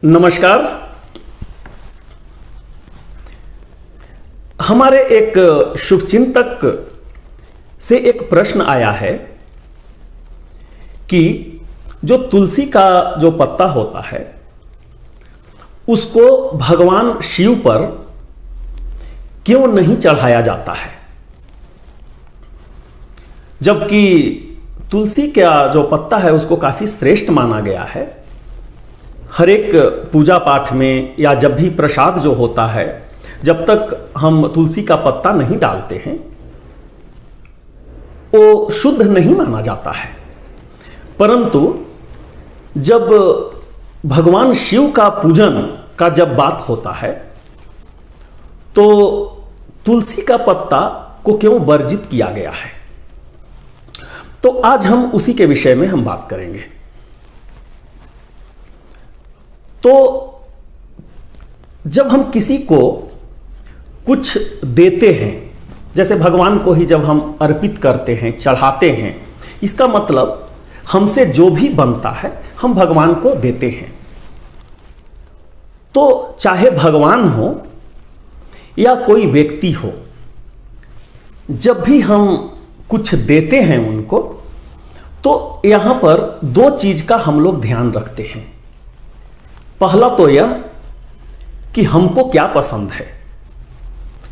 नमस्कार। हमारे एक शुभचिंतक से एक प्रश्न आया है कि जो तुलसी का जो पत्ता होता है उसको भगवान शिव पर क्यों नहीं चढ़ाया जाता है, जबकि तुलसी का जो पत्ता है उसको काफी श्रेष्ठ माना गया है। हर एक पूजा पाठ में या जब भी प्रसाद जो होता है, जब तक हम तुलसी का पत्ता नहीं डालते हैं वो शुद्ध नहीं माना जाता है। परंतु जब भगवान शिव का पूजन का जब बात होता है तो तुलसी का पत्ता को क्यों वर्जित किया गया है, तो आज हम उसी के विषय में हम बात करेंगे। तो जब हम किसी को कुछ देते हैं, जैसे भगवान को ही जब हम अर्पित करते हैं, चढ़ाते हैं, इसका मतलब हमसे जो भी बनता है हम भगवान को देते हैं। तो चाहे भगवान हो या कोई व्यक्ति हो, जब भी हम कुछ देते हैं उनको, तो यहां पर दो चीज का हम लोग ध्यान रखते हैं। पहला तो यह कि हमको क्या पसंद है,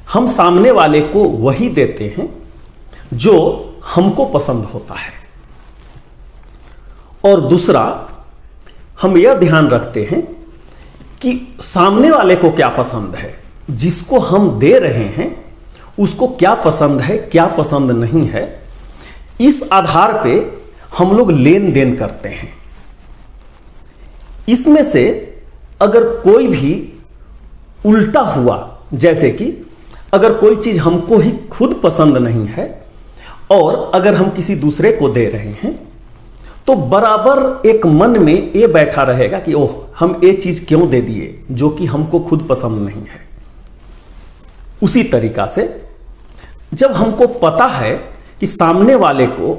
हम सामने वाले को वही देते हैं जो हमको पसंद होता है। और दूसरा, हम यह ध्यान रखते हैं कि सामने वाले को क्या पसंद है, जिसको हम दे रहे हैं उसको क्या पसंद है, क्या पसंद नहीं है, इस आधार पे हम लोग लेन देन करते हैं। इसमें से अगर कोई भी उल्टा हुआ, जैसे कि अगर कोई चीज हमको ही खुद पसंद नहीं है और अगर हम किसी दूसरे को दे रहे हैं, तो बराबर एक मन में ये बैठा रहेगा कि ओह, हम ये चीज क्यों दे दिए जो कि हमको खुद पसंद नहीं है। उसी तरीका से जब हमको पता है कि सामने वाले को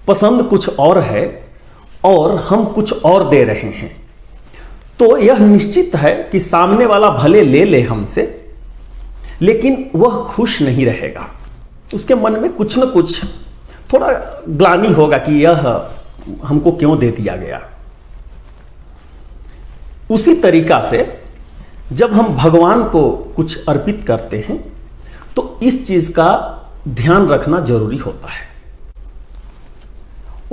पसंद कुछ और है और हम कुछ और दे रहे हैं, तो यह निश्चित है कि सामने वाला भले ले ले हमसे, लेकिन वह खुश नहीं रहेगा। उसके मन में कुछ न कुछ थोड़ा ग्लानि होगा कि यह हमको क्यों दे दिया गया। उसी तरीका से जब हम भगवान को कुछ अर्पित करते हैं तो इस चीज का ध्यान रखना जरूरी होता है।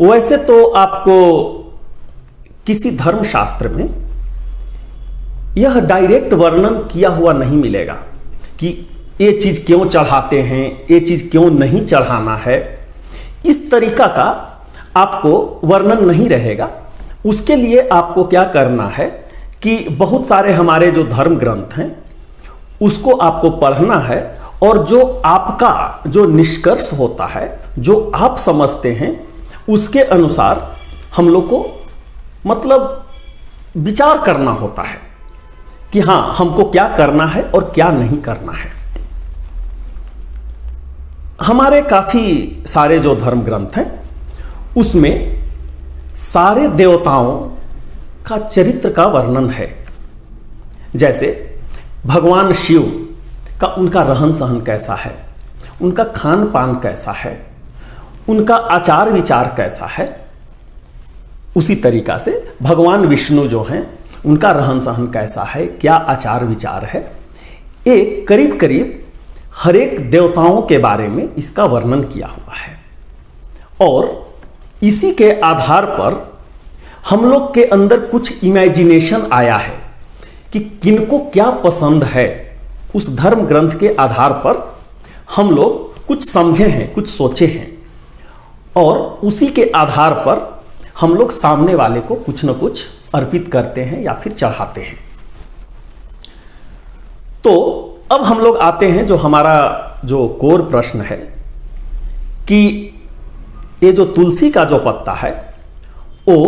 वैसे तो आपको किसी धर्मशास्त्र में यह डायरेक्ट वर्णन किया हुआ नहीं मिलेगा कि ये चीज क्यों चढ़ाते हैं, ये चीज क्यों नहीं चढ़ाना है। इस तरीका का आपको वर्णन नहीं रहेगा। उसके लिए आपको क्या करना है कि बहुत सारे हमारे जो धर्म ग्रंथ हैं उसको आपको पढ़ना है, और जो आपका जो निष्कर्ष होता है, जो आप समझते हैं, उसके अनुसार हम लोग को मतलब विचार करना होता है कि हाँ, हमको क्या करना है और क्या नहीं करना है। हमारे काफी सारे जो धर्म ग्रंथ हैं उसमें सारे देवताओं का चरित्र का वर्णन है। जैसे भगवान शिव का उनका रहन सहन कैसा है, उनका खान पान कैसा है, उनका आचार विचार कैसा है। उसी तरीका से भगवान विष्णु जो हैं उनका रहन सहन कैसा है, क्या आचार विचार है। एक करीब करीब हर एक देवताओं के बारे में इसका वर्णन किया हुआ है, और इसी के आधार पर हम लोग के अंदर कुछ इमेजिनेशन आया है कि किनको क्या पसंद है। उस धर्म ग्रंथ के आधार पर हम लोग कुछ समझे हैं, कुछ सोचे हैं, और उसी के आधार पर हम लोग सामने वाले को कुछ न कुछ अर्पित करते हैं या फिर चढ़ाते हैं। तो अब हम लोग आते हैं जो हमारा जो कोर प्रश्न है कि ये जो तुलसी का जो पत्ता है वो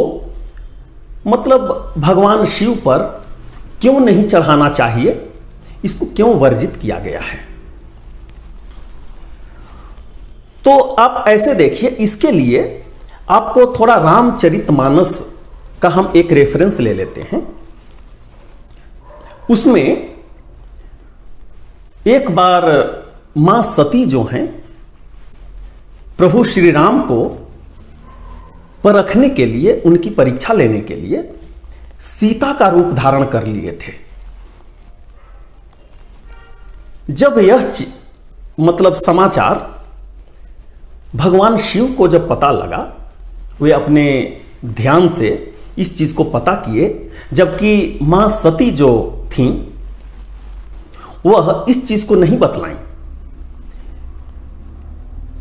मतलब भगवान शिव पर क्यों नहीं चढ़ाना चाहिए, इसको क्यों वर्जित किया गया है। तो आप ऐसे देखिए, इसके लिए आपको थोड़ा रामचरितमानस का हम एक रेफरेंस ले लेते हैं। उसमें एक बार मां सती जो हैं प्रभु श्री राम को परखने के लिए, उनकी परीक्षा लेने के लिए सीता का रूप धारण कर लिए थे। जब यह मतलब समाचार भगवान शिव को जब पता लगा, वे अपने ध्यान से इस चीज को पता किए, जबकि मां सती जो थीं वह इस चीज को नहीं बतलाईं,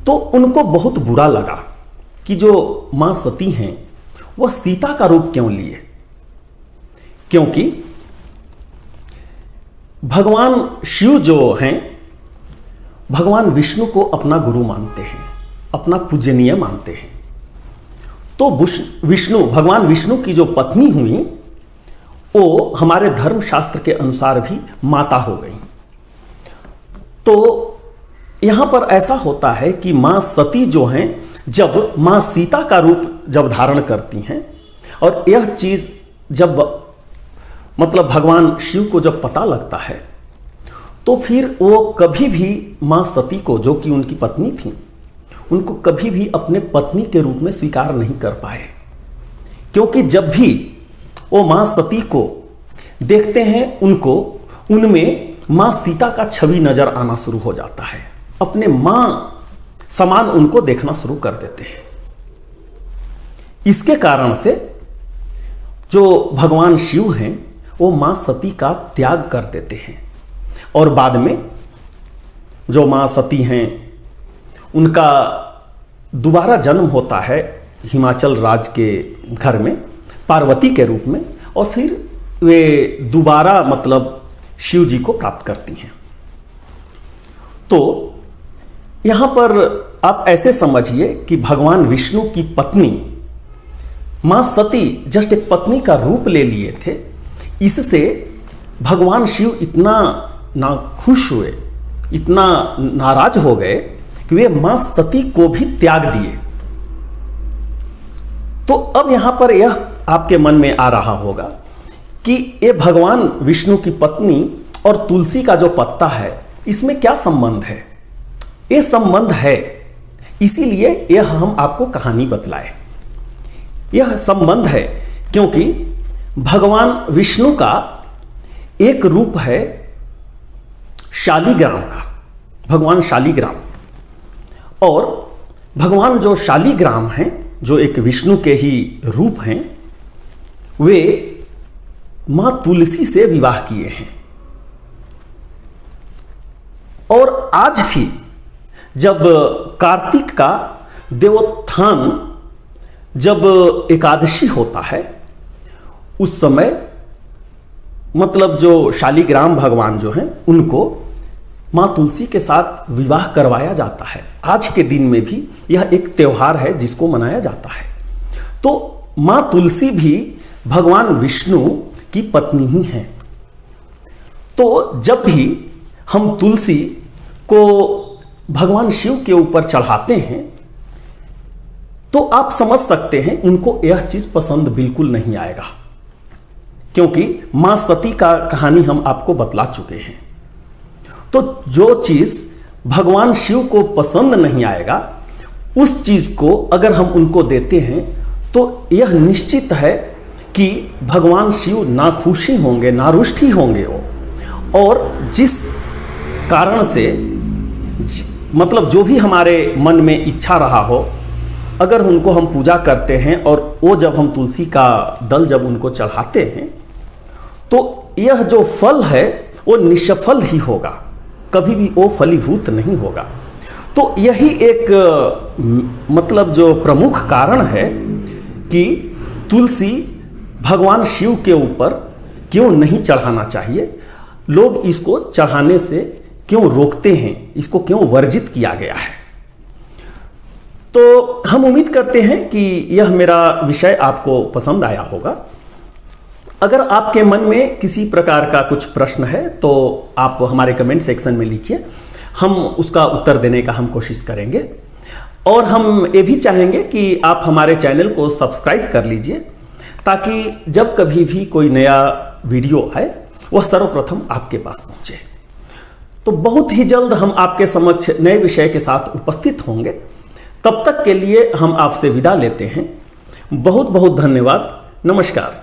तो उनको बहुत बुरा लगा कि जो मां सती हैं वह सीता का रूप क्यों लिए। क्योंकि भगवान शिव जो हैं भगवान विष्णु को अपना गुरु मानते हैं, अपना पूजनीय मानते हैं। तो भगवान विष्णु की जो पत्नी हुई वो हमारे धर्म शास्त्र के अनुसार भी माता हो गई। तो यहां पर ऐसा होता है कि मां सती जो हैं जब मां सीता का रूप जब धारण करती हैं, और यह चीज जब मतलब भगवान शिव को जब पता लगता है, तो फिर वो कभी भी मां सती को, जो कि उनकी पत्नी थी, उनको कभी भी अपने पत्नी के रूप में स्वीकार नहीं कर पाए। क्योंकि जब भी वो मां सती को देखते हैं, उनको उनमें मां सीता का छवि नजर आना शुरू हो जाता है, अपने मां समान उनको देखना शुरू कर देते हैं। इसके कारण से जो भगवान शिव हैं वो मां सती का त्याग कर देते हैं, और बाद में जो मां सती हैं उनका दोबारा जन्म होता है हिमाचल राज्य के घर में पार्वती के रूप में, और फिर वे दोबारा मतलब शिव जी को प्राप्त करती हैं। तो यहां पर आप ऐसे समझिए कि भगवान विष्णु की पत्नी मां सती जस्ट एक पत्नी का रूप ले लिए थे। इससे भगवान शिव इतना नाखुश हुए, इतना नाराज हो गए कि वे मां सती को भी त्याग दिए। तो अब यहां पर यह आपके मन में आ रहा होगा कि ये भगवान विष्णु की पत्नी और तुलसी का जो पत्ता है, इसमें क्या संबंध है। ये संबंध है, इसीलिए यह हम आपको कहानी बतलाए। यह संबंध है क्योंकि भगवान विष्णु का एक रूप है शालिग्राम का, भगवान शालिग्राम, और भगवान जो शालिग्राम हैं, जो एक विष्णु के ही रूप हैं, वे मां तुलसी से विवाह किए हैं। और आज भी जब कार्तिक का देवोत्थान जब एकादशी होता है, उस समय मतलब जो शालिग्राम भगवान जो हैं उनको मां तुलसी के साथ विवाह करवाया जाता है। आज के दिन में भी यह एक त्योहार है जिसको मनाया जाता है। तो मां तुलसी भी भगवान विष्णु की पत्नी ही हैं। तो जब भी हम तुलसी को भगवान शिव के ऊपर चढ़ाते हैं, तो आप समझ सकते हैं उनको यह चीज पसंद बिल्कुल नहीं आएगा, क्योंकि मां सती का कहानी हम आपको बतला चुके हैं। तो जो चीज भगवान शिव को पसंद नहीं आएगा, उस चीज को अगर हम उनको देते हैं तो यह निश्चित है कि भगवान शिव नाखुशी होंगे, नारुष्ट ही होंगे वो। और जिस कारण से मतलब जो भी हमारे मन में इच्छा रहा हो, अगर उनको हम पूजा करते हैं और वो जब हम तुलसी का दल जब उनको चढ़ाते हैं, तो यह जो फल है वो निष्फल ही होगा, कभी भी वो फलीभूत नहीं होगा। तो यही एक मतलब जो प्रमुख कारण है कि तुलसी भगवान शिव के ऊपर क्यों नहीं चढ़ाना चाहिए, लोग इसको चढ़ाने से क्यों रोकते हैं, इसको क्यों वर्जित किया गया है। तो हम उम्मीद करते हैं कि यह मेरा विषय आपको पसंद आया होगा। अगर आपके मन में किसी प्रकार का कुछ प्रश्न है तो आप हमारे कमेंट सेक्शन में लिखिए, हम उसका उत्तर देने का हम कोशिश करेंगे। और हम ये भी चाहेंगे कि आप हमारे चैनल को सब्सक्राइब कर लीजिए, ताकि जब कभी भी कोई नया वीडियो आए वह सर्वप्रथम आपके पास पहुंचे। तो बहुत ही जल्द हम आपके समक्ष नए विषय के साथ उपस्थित होंगे। तब तक के लिए हम आपसे विदा लेते हैं। बहुत बहुत धन्यवाद। नमस्कार।